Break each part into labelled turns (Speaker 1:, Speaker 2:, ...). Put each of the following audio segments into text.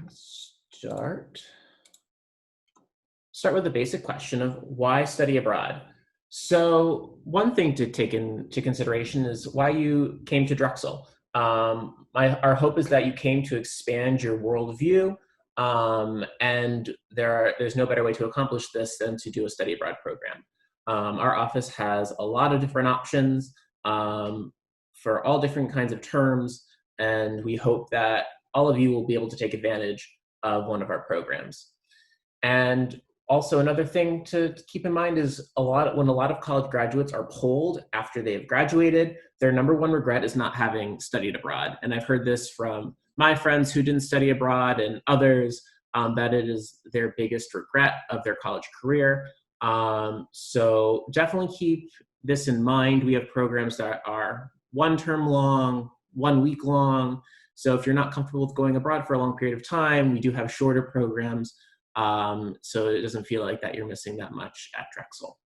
Speaker 1: Start with the basic question of why study abroad. So one thing to take into consideration is why you came to Drexel. Our hope is that you came to expand your worldview, and there's no better way to accomplish this than to do a study abroad program. Our office has a lot of different options for all different kinds of terms, and we hope that all of you will be able to take advantage of one of our programs. And also, another thing to keep in mind is when a lot of college graduates are polled after they have graduated, their number one regret is not having studied abroad. And I've heard this from my friends who didn't study abroad and others, that it is their biggest regret of their college career. So definitely keep this in mind. We have programs that are 1 term long, 1 week long. So if you're not comfortable with going abroad for a long period of time, we do have shorter programs. So it doesn't feel like that you're missing that much at Drexel.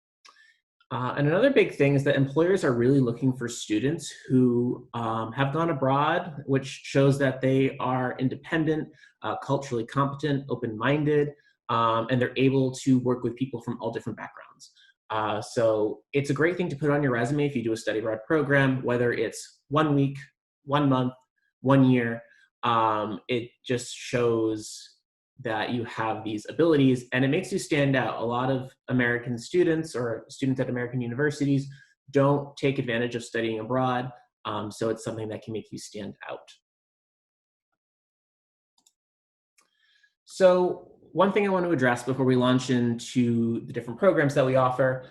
Speaker 1: And another big thing is that employers are really looking for students who have gone abroad, which shows that they are independent, culturally competent, open-minded, and they're able to work with people from all different backgrounds. So it's a great thing to put on your resume if you do a study abroad program, whether it's 1 week, 1 month, 1 year. It just shows that you have these abilities, and it makes you stand out. A lot of American students or students at American universities don't take advantage of studying abroad, so it's something that can make you stand out. So one thing I want to address before we launch into the different programs that we offer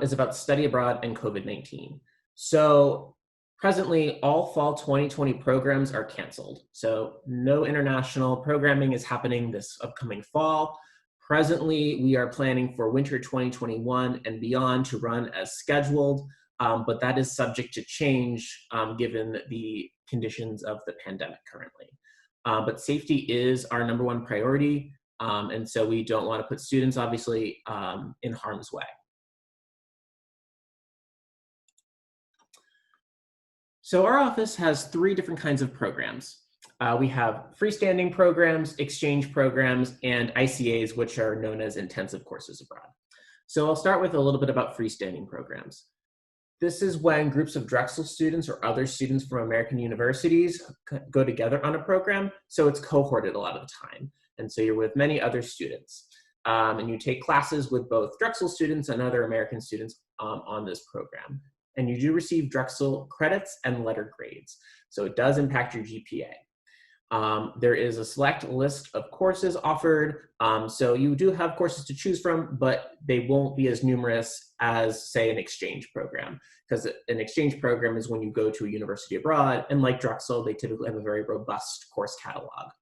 Speaker 1: is about study abroad and COVID-19. So presently, all fall 2020 programs are canceled. So no international programming is happening this upcoming fall. Presently, we are planning for winter 2021 and beyond to run as scheduled, but that is subject to change given the conditions of the pandemic currently. But safety is our number one priority, and so we don't want to put students, obviously, in harm's way. So our office has 3 different kinds of programs. We have freestanding programs, exchange programs, and ICAs, which are known as intensive courses abroad. So I'll start with a little bit about freestanding programs. This is when groups of Drexel students or other students from American universities go together on a program, so it's cohorted a lot of the time. And so you're with many other students. And you take classes with both Drexel students and other American students on this program. And you do receive Drexel credits and letter grades. So it does impact your GPA. There is a select list of courses offered. So you do have courses to choose from, but they won't be as numerous as, say, an exchange program. Because an exchange program is when you go to a university abroad, and like Drexel, they typically have a very robust course catalog.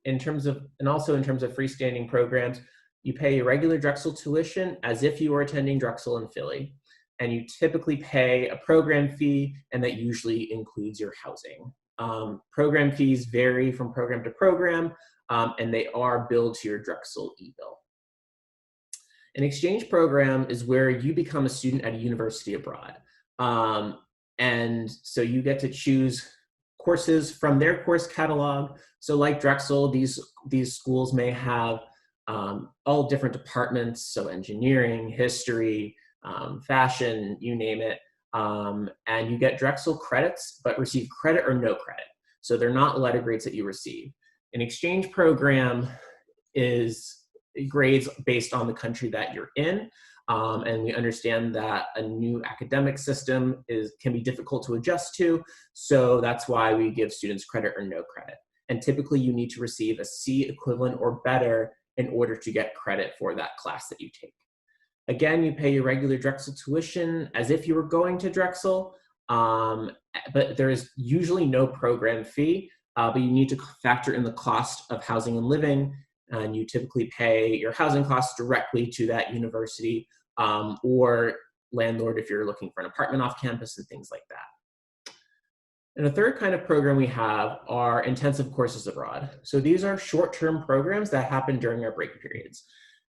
Speaker 1: In terms of freestanding programs, you pay a regular Drexel tuition as if you were attending Drexel in Philly. And you typically pay a program fee, and that usually includes your housing. Program fees vary from program to program, and they are billed to your Drexel e-bill. An exchange program is where you become a student at a university abroad. And so you get to choose courses from their course catalog. So like Drexel, these schools may have all different departments, so engineering, history, fashion, you name it. And you get Drexel credits, but receive credit or no credit. So they're not letter grades that you receive. An exchange program is grades based on the country that you're in. And we understand that a new academic system can be difficult to adjust to. So that's why we give students credit or no credit. And typically you need to receive a C equivalent or better in order to get credit for that class that you take. Again, you pay your regular Drexel tuition as if you were going to Drexel, but there is usually no program fee, but you need to factor in the cost of housing and living, and you typically pay your housing costs directly to that university or landlord if you're looking for an apartment off campus and things like that. And a third kind of program we have are intensive courses abroad. So these are short-term programs that happen during our break periods.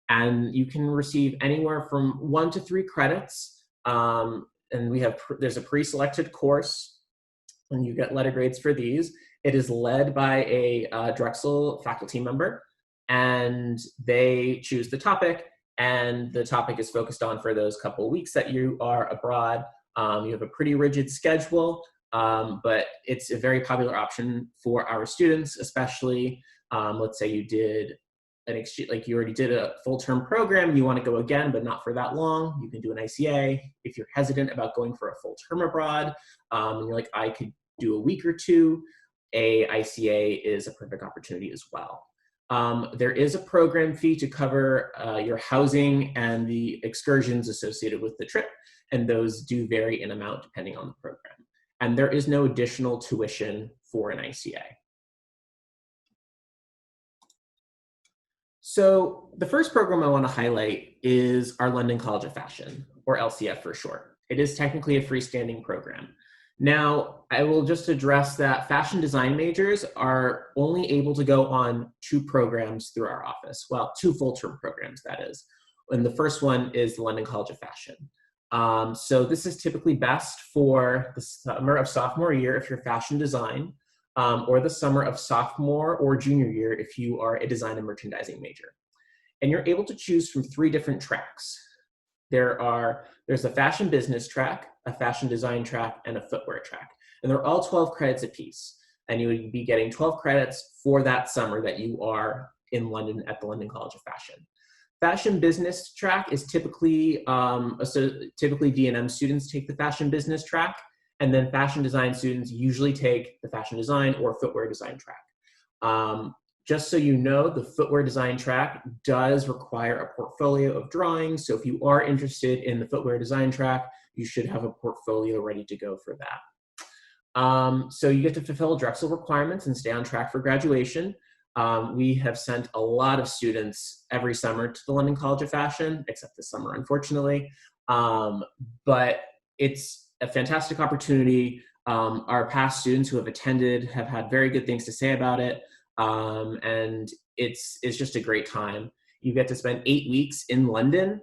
Speaker 1: And you can receive anywhere from 1 to 3 credits. And there's a pre-selected course, and you get letter grades for these. It is led by a Drexel faculty member, and they choose the topic, and the topic is focused on for those couple of weeks that you are abroad. You have a pretty rigid schedule, but it's a very popular option for our students, especially let's say you did an exchange, like you already did a full-term program, you want to go again, but not for that long, you can do an ICA. If you're hesitant about going for a full term abroad, and you're like, I could do a week or two, a ICA is a perfect opportunity as well. There is a program fee to cover your housing and the excursions associated with the trip, and those do vary in amount depending on the program. And there is no additional tuition for an ICA. So the first program I want to highlight is our London College of Fashion, or LCF for short. It is technically a freestanding program. Now, I will just address that fashion design majors are only able to go on 2 programs through our office. Well, 2 full-term programs, that is. And the first one is the London College of Fashion. So this is typically best for the summer of sophomore year if you're fashion design, or the summer of sophomore or junior year if you are a design and merchandising major. And you're able to choose from 3 different tracks. There's a fashion business track, a fashion design track, and a footwear track. And they're all 12 credits apiece. And you would be getting 12 credits for that summer that you are in London at the London College of Fashion. Fashion business track is typically D&M students take the fashion business track, and then fashion design students usually take the fashion design or footwear design track. Just so you know, the footwear design track does require a portfolio of drawings. So if you are interested in the footwear design track, you should have a portfolio ready to go for that. So you get to fulfill Drexel requirements and stay on track for graduation. We have sent a lot of students every summer to the London College of Fashion, except this summer, unfortunately. But it's a fantastic opportunity. Our past students who have attended have had very good things to say about it. And it's just a great time. You get to spend 8 weeks in London.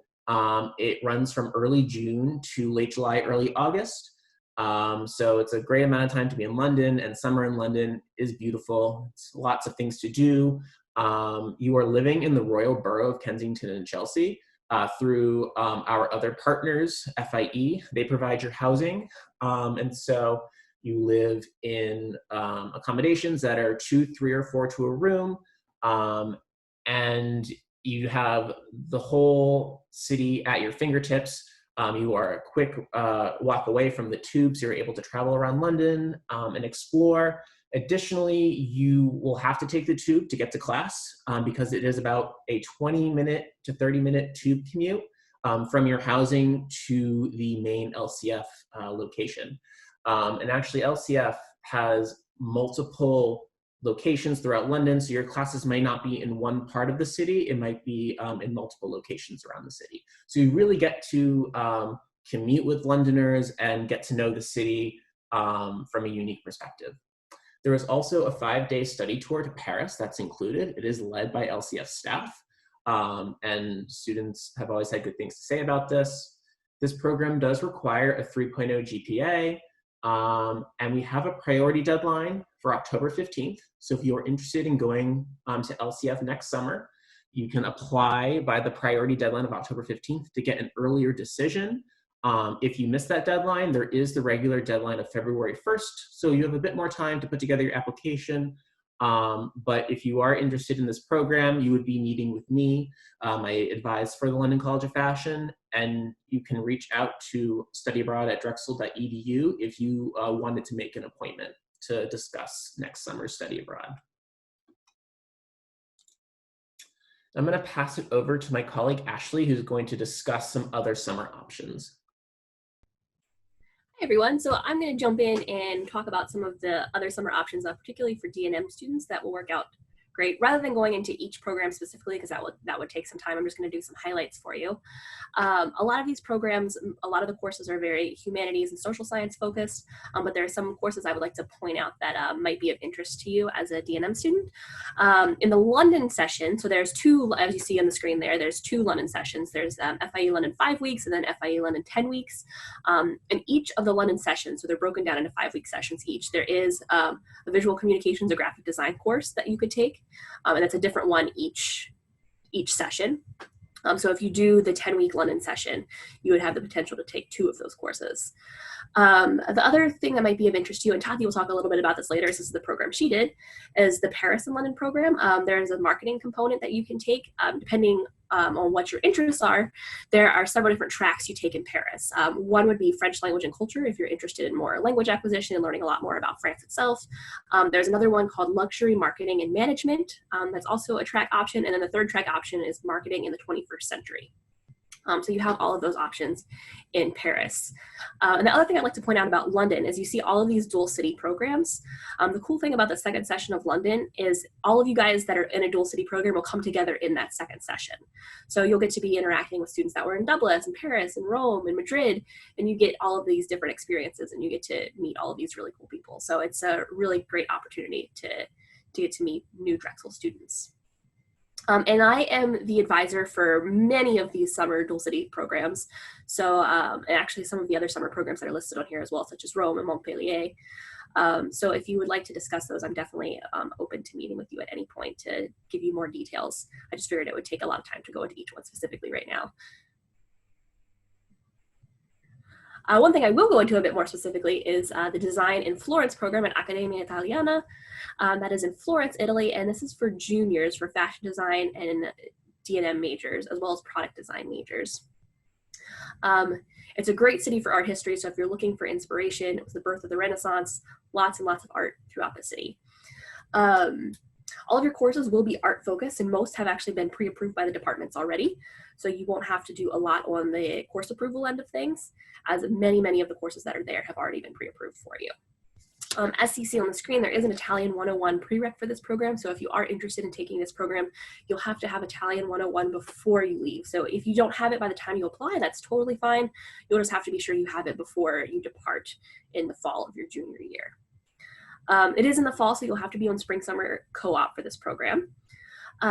Speaker 1: It runs from early June to late July, early August. So it's a great amount of time to be in London, and summer in London is beautiful. It's lots of things to do. You are living in the Royal Borough of Kensington and Chelsea through our other partners, FIE. They provide your housing. And so you live in accommodations that are 2, 3, or 4 to a room. And you have the whole city at your fingertips. You are a quick walk away from the tubes. You're able to travel around London and explore. Additionally, you will have to take the tube to get to class because it is about a 20-minute to 30-minute tube commute from your housing to the main LCF location. And actually, LCF has multiple locations throughout London, so your classes may not be in one part of the city, it might be in multiple locations around the city. So you really get to commute with Londoners and get to know the city from a unique perspective. There is also a 5-day study tour to Paris that's included. It is led by LCF staff, and students have always had good things to say about this. This program does require a 3.0 GPA, and we have a priority deadline for October 15th. So if you're interested in going to LCF next summer, you can apply by the priority deadline of October 15th to get an earlier decision. If you miss that deadline, there is the regular deadline of February 1st. So you have a bit more time to put together your application. But if you are interested in this program, you would be meeting with me. I advise for the London College of Fashion, and you can reach out to studyabroad@drexel.edu if you wanted to make an appointment to discuss next summer's study abroad. I'm going to pass it over to my colleague Ashley, who's going to discuss some other summer options.
Speaker 2: Hi everyone, so I'm going to jump in and talk about some of the other summer options, particularly for D&M students that will work out great. Rather than going into each program specifically, because that would take some time, I'm just going to do some highlights for you. A lot of these programs, a lot of the courses are very humanities and social science focused, but there are some courses I would like to point out that might be of interest to you as a D&M student. In the London session, so there's two, as you see on the screen there, there's two London sessions. There's FIE London 5 weeks and then FIE London 10 weeks. In each of the London sessions, so they're broken down into 5-week sessions each, there is a visual communications or graphic design course that you could take, and it's a different one each session. So if you do the 10-week London session, you would have the potential to take 2 of those courses. The other thing that might be of interest to you, and Tati will talk a little bit about this later, this is the program she did, is the Paris and London program. There's a marketing component that you can take depending on what your interests are. There are several different tracks you take in Paris. One would be French language and culture if you're interested in more language acquisition and learning a lot more about France itself. There's another one called luxury marketing and management. That's also a track option. And then the third track option is marketing in the 21st century. So you have all of those options in Paris. And the other thing I'd like to point out about London is you see all of these dual city programs. The cool thing about the second session of London is all of you guys that are in a dual city program will come together in that second session. So you'll get to be interacting with students that were in Dublin and Paris and Rome and Madrid, and you get all of these different experiences and you get to meet all of these really cool people. So it's a really great opportunity to get to meet new Drexel students. And I am the advisor for many of these summer dual city programs. So, and actually some of the other summer programs that are listed on here as well, such as Rome and Montpellier. So if you would like to discuss those, I'm definitely open to meeting with you at any point to give you more details. I just figured it would take a lot of time to go into each one specifically right now. One thing I will go into a bit more specifically is the Design in Florence program at Accademia Italiana. That is in Florence, Italy, and this is for juniors for fashion design and D&M majors, as well as product design majors. It's a great city for art history, so if you're looking for inspiration, it was the birth of the Renaissance, lots and lots of art throughout the city. All of your courses will be art focused, and most have actually been pre-approved by the departments already. So you won't have to do a lot on the course approval end of things, as many of the courses that are there have already been pre-approved for you. As you see on the screen, there is an Italian 101 prereq for this program. So if you are interested in taking this program, you'll have to have Italian 101 before you leave. So if you don't have it by the time you apply, that's totally fine. You'll just have to be sure you have it before you depart in the fall of your junior year. It is in the fall, so you'll have to be on spring-summer co-op for this program.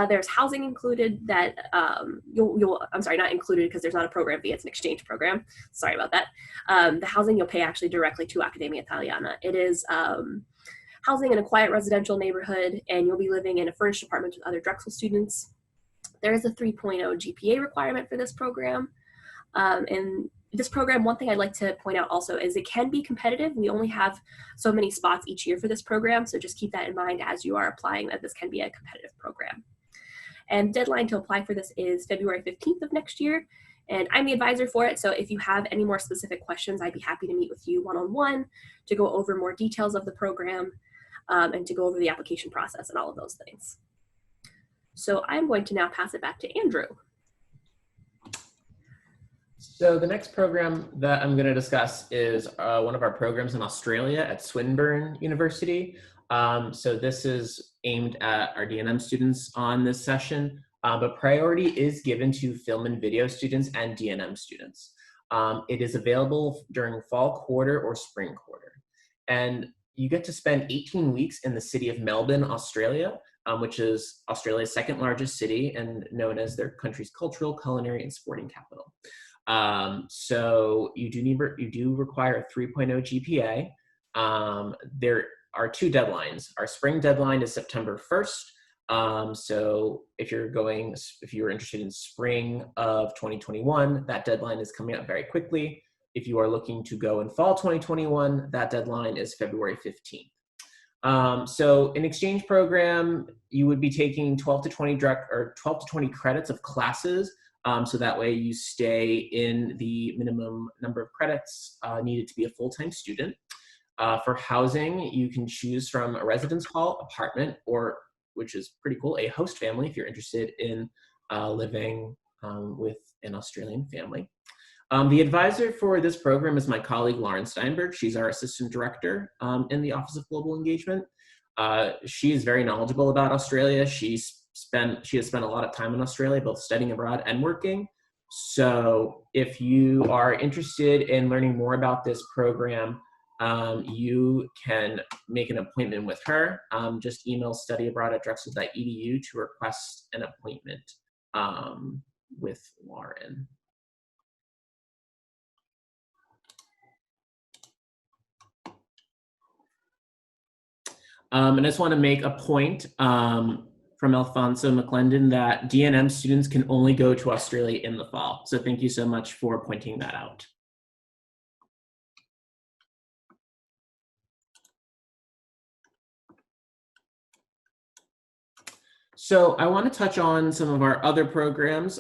Speaker 2: There's housing included that I'm sorry, not included because there's not a program fee, it's an exchange program. Sorry about that. The housing you'll pay actually directly to Accademia Italiana. It is housing in a quiet residential neighborhood, and you'll be living in a furnished apartment with other Drexel students. There is a 3.0 GPA requirement for this program. And this program, one thing I'd like to point out also is it can be competitive. We only have so many spots each year for this program, so just keep that in mind as you are applying, that this can be a competitive program. And deadline to apply for this is February 15th of next year, and I'm the advisor for it, so if you have any more specific questions, I'd be happy to meet with you one-on-one to go over more details of the program and to go over the application process and all of those things. So I'm going to now pass it back to Andrew.
Speaker 1: So the next program that I'm going to discuss is one of our programs in Australia at Swinburne University. So this is aimed at our D&M students on this session, but priority is given to film and video students and D&M students. It is available during fall quarter or spring quarter. And you get to spend 18 weeks in the city of Melbourne, Australia, which is Australia's second largest city and known as their country's cultural, culinary, and sporting capital. So you do require a 3.0 GPA. There are 2 deadlines. Our spring deadline is September 1st. So if you're interested in spring of 2021, that deadline is coming up very quickly. If you are looking to go in fall 2021, that deadline is February 15th. So an exchange program, you would be taking 12 to 20 credits of classes. So that way you stay in the minimum number of credits needed to be a full-time student. For housing, you can choose from a residence hall, apartment, or, which is pretty cool, a host family if you're interested in living with an Australian family. The advisor for this program is my colleague, Lauren Steinberg. She's our assistant director in the Office of Global Engagement. She is very knowledgeable about Australia. She has spent a lot of time in Australia, both studying abroad and working. So if you are interested in learning more about this program, you can make an appointment with her. Just email studyabroad@drexel.edu to request an appointment with Lauren. And I just want to make a point from Alfonso McClendon that DNM students can only go to Australia in the fall. So thank you so much for pointing that out. So I want to touch on some of our other programs,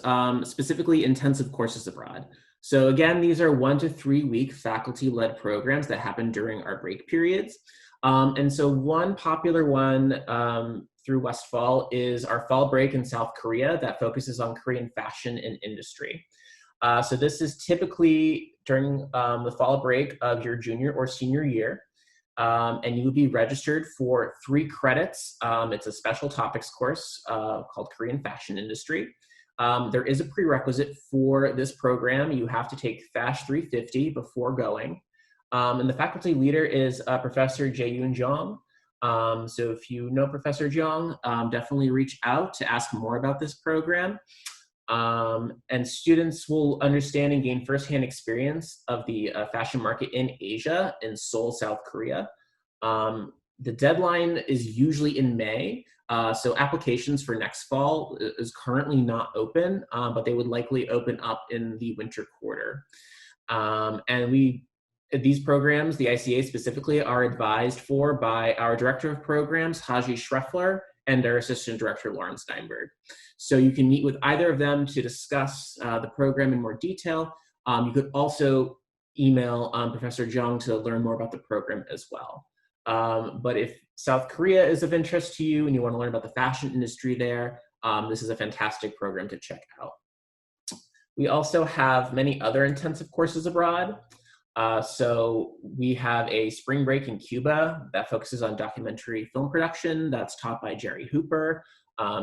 Speaker 1: specifically intensive courses abroad. So again, these are 1 to 3 week faculty-led programs that happen during our break periods. And so one popular one through Westfall is our fall break in South Korea that focuses on Korean fashion and industry. So this is typically during the fall break of your junior or senior year. And you will be registered for 3 credits. It's a special topics course called Korean Fashion Industry. There is a prerequisite for this program. You have to take FASH 350 before going. And the faculty leader is Professor Jae-yoon Jong. So if you know Professor Jong, definitely reach out to ask more about this program. And students will understand and gain firsthand experience of the fashion market in Asia, in Seoul, South Korea. The deadline is usually in May, so applications for next fall is currently not open, but they would likely open up in the winter quarter. And these programs, the ICA specifically, are advised for by our Director of Programs, Haji Schreffler, and our Assistant Director, Lauren Steinberg. So you can meet with either of them to discuss the program in more detail. You could also email Professor Jung to learn more about the program as well. But if South Korea is of interest to you and you want to learn about the fashion industry there, this is a fantastic program to check out. We also have many other intensive courses abroad. So we have a spring break in Cuba that focuses on documentary film production that's taught by Jerry Hooper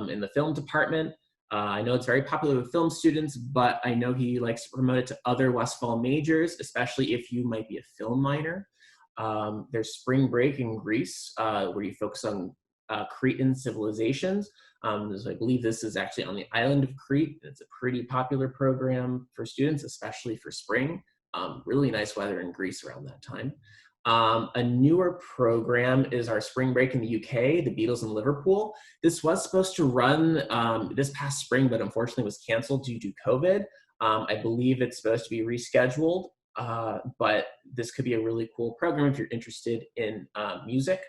Speaker 1: in the film department. I know it's very popular with film students, but I know he likes to promote it to other Westfall majors, especially if you might be a film minor. There's spring break in Greece where you focus on Cretan civilizations. So I believe this is actually on the island of Crete. It's a pretty popular program for students, especially for spring. Really nice weather in Greece around that time. A newer program is our spring break in the UK, the Beatles in Liverpool. This was supposed to run this past spring, but unfortunately was canceled due to COVID. I believe it's supposed to be rescheduled, but this could be a really cool program if you're interested in music.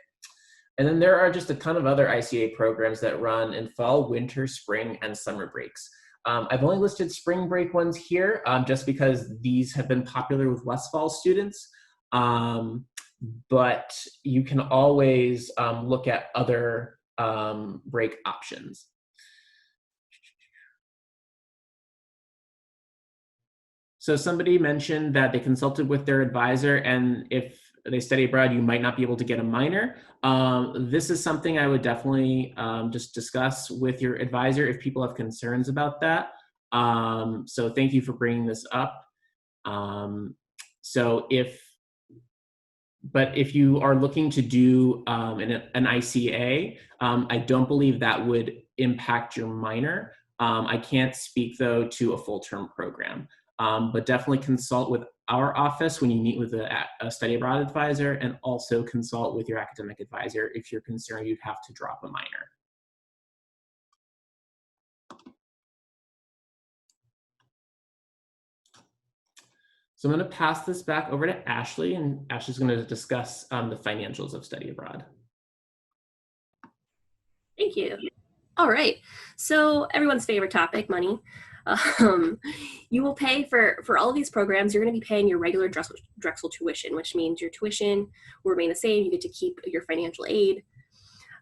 Speaker 1: And then there are just a ton of other ICA programs that run in fall, winter, spring, and summer breaks. I've only listed spring break ones here just because these have been popular with Westfall students, but you can always look at other break options. So somebody mentioned that they consulted with their advisor, and if they study abroad, you might not be able to get a minor. This is something I would definitely just discuss with your advisor if people have concerns about that. So thank you for bringing this up. But if you are looking to do an ICA, I don't believe that would impact your minor. I can't speak though to a full-term program. But definitely consult with our office when you meet with a study abroad advisor, and also consult with your academic advisor if you're concerned you'd have to drop a minor. So I'm going to pass this back over to Ashley, and Ashley's going to discuss the financials of study abroad.
Speaker 2: Thank you. All right, so everyone's favorite topic, money. You will pay for all of these programs. You're going to be paying your regular Drexel tuition, which means your tuition will remain the same. You get to keep your financial aid.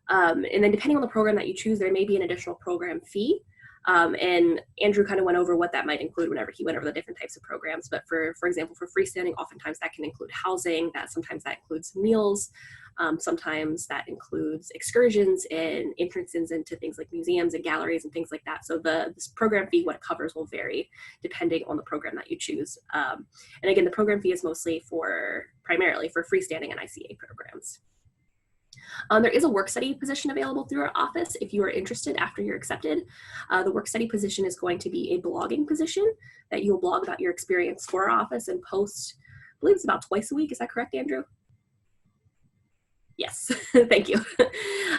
Speaker 2: And then depending on the program that you choose, there may be an additional program fee. And Andrew kind of went over what that might include whenever he went over the different types of programs. But for example, for freestanding, oftentimes that can include housing, sometimes that includes meals. Sometimes that includes excursions and entrances into things like museums and galleries and things like that. So this program fee, what it covers, will vary depending on the program that you choose. And again, the program fee is mostly primarily for freestanding and ICA programs. There is a work study position available through our office if you are interested after you're accepted. The work study position is going to be a blogging position that you will blog about your experience for our office and post, I believe it's about twice a week. Is that correct, Andrew? Yes, thank you.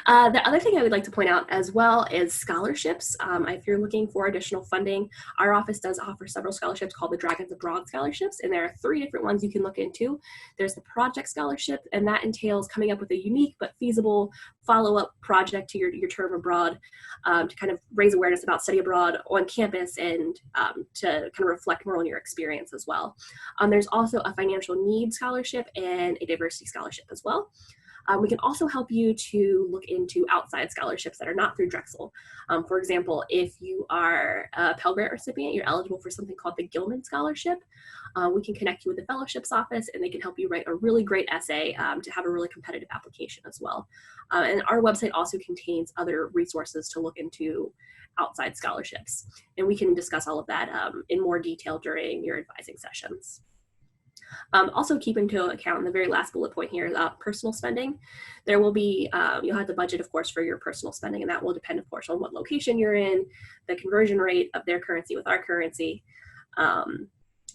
Speaker 2: The other thing I would like to point out as well is scholarships. If you're looking for additional funding, our office does offer several scholarships called the Dragons Abroad scholarships, and there are 3 different ones you can look into. There's the project scholarship, and that entails coming up with a unique but feasible follow-up project to your term abroad to kind of raise awareness about study abroad on campus and to kind of reflect more on your experience as well. There's also a financial need scholarship and a diversity scholarship as well. We can also help you to look into outside scholarships that are not through Drexel. For example, if you are a Pell Grant recipient, you're eligible for something called the Gilman Scholarship. We can connect you with the fellowships office, and they can help you write a really great essay to have a really competitive application as well. And our website also contains other resources to look into outside scholarships. And we can discuss all of that in more detail during your advising sessions. Also keep into account the very last bullet point here, personal spending. There will be, you'll have to budget, of course, for your personal spending, and that will depend, of course, on what location you're in, the conversion rate of their currency with our currency, and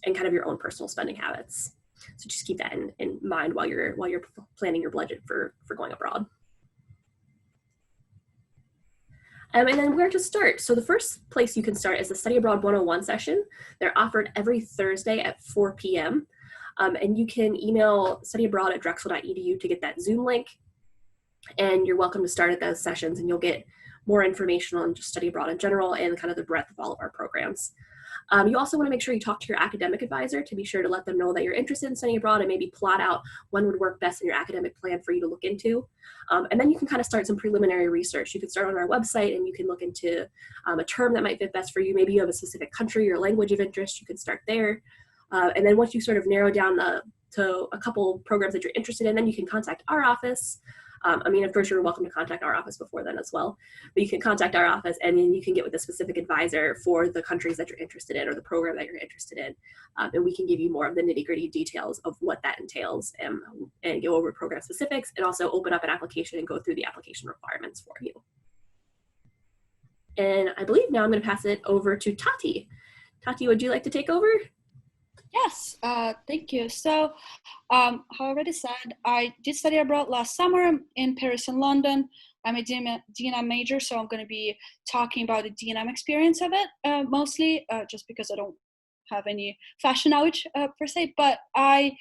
Speaker 2: kind of your own personal spending habits. So just keep that in mind while you're planning your budget for going abroad. And then where to start. So the first place you can start is the Study Abroad 101 session. They're offered every Thursday at 4 p.m. And you can email studyabroad@drexel.edu to get that Zoom link. And you're welcome to start at those sessions, and you'll get more information on just study abroad in general and kind of the breadth of all of our programs. You also want to make sure you talk to your academic advisor to be sure to let them know that you're interested in studying abroad and maybe plot out when would work best in your academic plan for you to look into. And then you can kind of start some preliminary research. You can start on our website and you can look into a term that might fit best for you. Maybe you have a specific country or language of interest. You can start there. And then once you sort of narrow down to a couple programs that you're interested in, then you can contact our office. I mean, of course, you're welcome to contact our office before then as well, but you can contact our office and then you can get with a specific advisor for the countries that you're interested in or the program that you're interested in. And we can give you more of the nitty-gritty details of what that entails and go over program specifics and also open up an application and go through the application requirements for you. And I believe now I'm going to pass it over to Tati. Tati, would you like to take over?
Speaker 3: Yes, thank you. So, how I already said, I did study abroad last summer in Paris and London. I'm a D&M major, so I'm going to be talking about the D&M experience of it mostly, just because I don't have any fashion knowledge per se. But I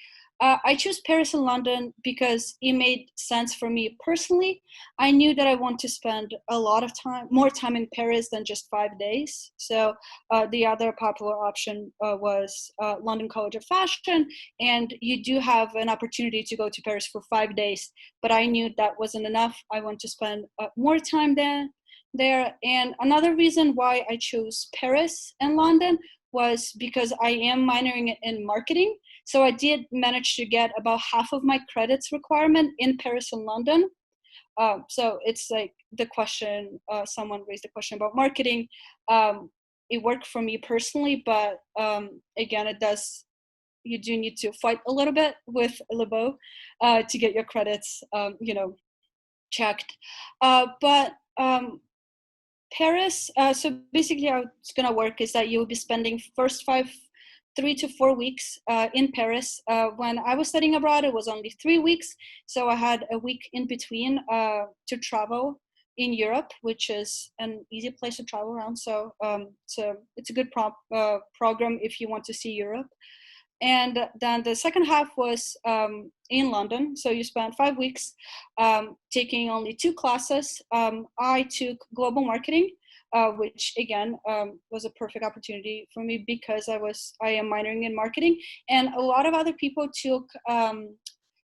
Speaker 3: choose Paris and London because it made sense for me personally. I knew that I want to spend a lot of more time in Paris than just 5 days. So the other popular option was London College of Fashion, and you do have an opportunity to go to Paris for 5 days. But I knew that wasn't enough. I want to spend more time there. And another reason why I chose Paris and London was because I am minoring in marketing. So I did manage to get about half of my credits requirement in Paris and London. So it's like the question, someone raised the question about marketing. It worked for me personally, but again, you do need to fight a little bit with Lebo to get your credits, checked. But Paris, so basically how it's gonna work is that you'll be spending first 3 to 4 weeks in Paris. When I was studying abroad, it was only 3 weeks. So I had a week in between to travel in Europe, which is an easy place to travel around. So it's a good program if you want to see Europe. And then the second half was in London. So you spent 5 weeks taking only 2 classes. I took global marketing, which again was a perfect opportunity for me because I am minoring in marketing. And a lot of other people took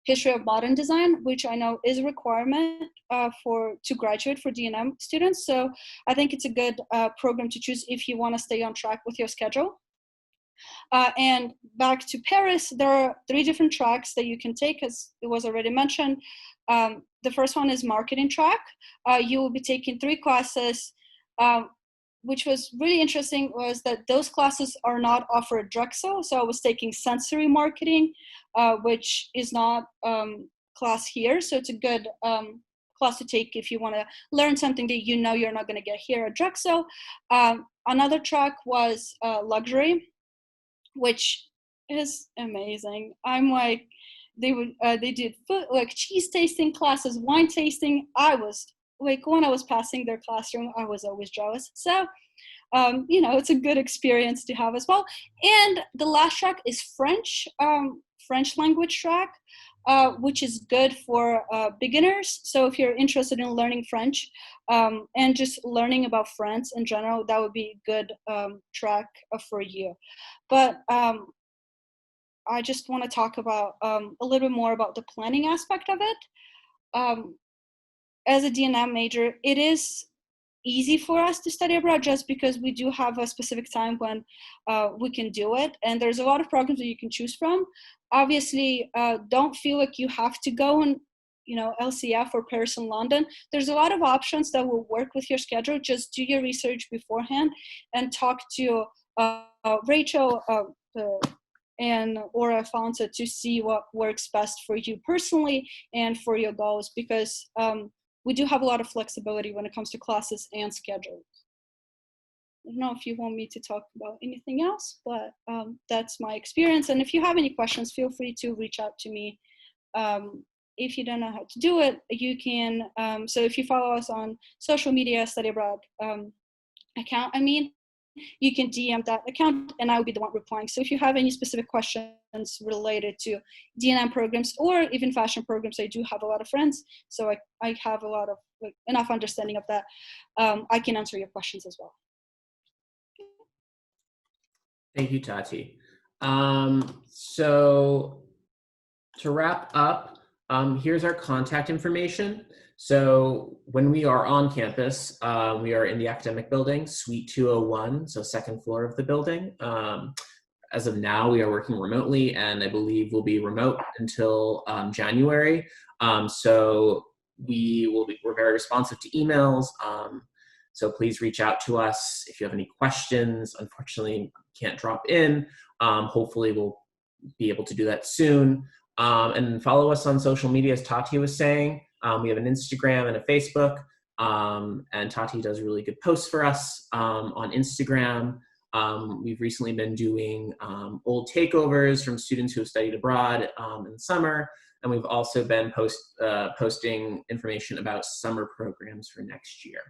Speaker 3: history of modern design, which I know is a requirement to graduate for D&M students. So I think it's a good program to choose if you want to stay on track with your schedule. And back to Paris, there are 3 different tracks that you can take, as it was already mentioned. The first one is marketing track. You will be taking 3 classes. Which was really interesting was that those classes are not offered at Drexel. So I was taking sensory marketing, which is not class here. So it's a good class to take if you want to learn something that you know you're not going to get here at Drexel. Another track was luxury, which is amazing. I'm like, they did food, like cheese tasting classes, wine tasting. I was like, when I was passing their classroom, I was always jealous. So, it's a good experience to have as well. And the last track is French, French language track, which is good for beginners. So if you're interested in learning French and just learning about France in general, that would be a good track for you. But I just want to talk about a little bit more about the planning aspect of it. As a D&M major, it is easy for us to study abroad just because we do have a specific time when we can do it. And there's a lot of programs that you can choose from. Obviously, don't feel like you have to go and, LCF or Paris and London. There's a lot of options that will work with your schedule. Just do your research beforehand and talk to Rachel or Alfonso to see what works best for you personally and for your goals, because we do have a lot of flexibility when it comes to classes and schedules. I don't know if you want me to talk about anything else, but that's my experience. And if you have any questions, feel free to reach out to me. If you don't know how to do it, you can, so if you follow us on social media, Study Abroad account, you can DM that account and I will be the one replying. So if you have any specific questions related to D&M programs or even fashion programs, I do have a lot of friends. So I have a lot of enough understanding of that. I can answer your questions as well.
Speaker 1: Thank you, Tati. So to wrap up, here's our contact information. So when we are on campus, we are in the academic building, Suite 201, so second floor of the building. As of now, we are working remotely, and I believe we'll be remote until January. So we're very responsive to emails. So please reach out to us if you have any questions. Unfortunately, can't drop in. Hopefully, we'll be able to do that soon. And follow us on social media, as Tati was saying. We have an Instagram and a Facebook, and Tati does really good posts for us on Instagram. We've recently been doing old takeovers from students who have studied abroad in the summer, and we've also been posting information about summer programs for next year.